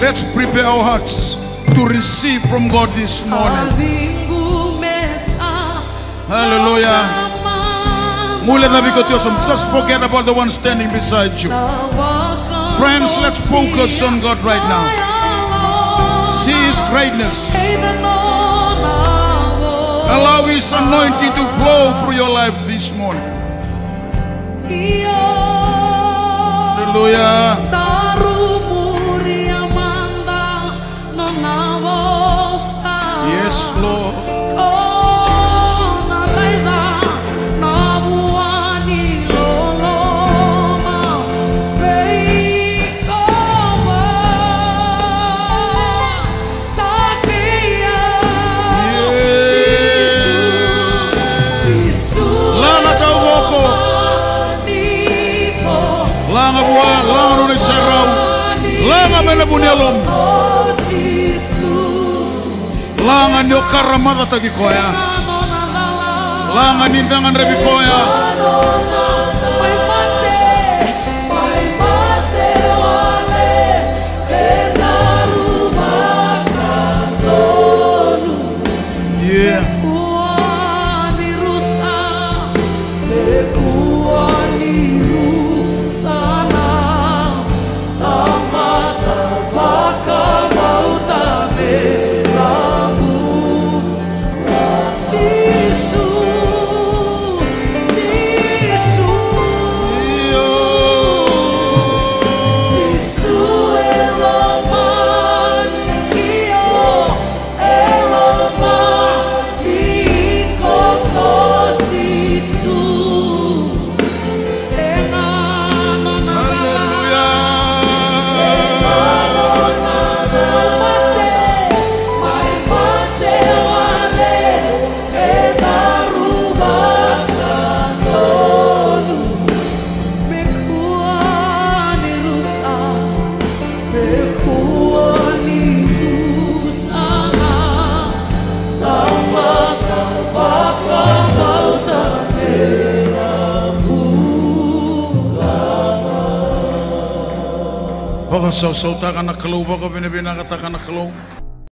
Let's prepare our hearts to receive from God this morning. Hallelujah. Just forget about the one standing beside you. Friends, let's focus on God right now. See His greatness. Allow His anointing to flow through your life this morning. Hallelujah. Yes, Lord. Langan yo karamada tagikoya. Langan nindangan rebikoya. Yeah. Jesus. Baka sausaw ta ka na kalaw, baka binibina ka ta ka na kalaw.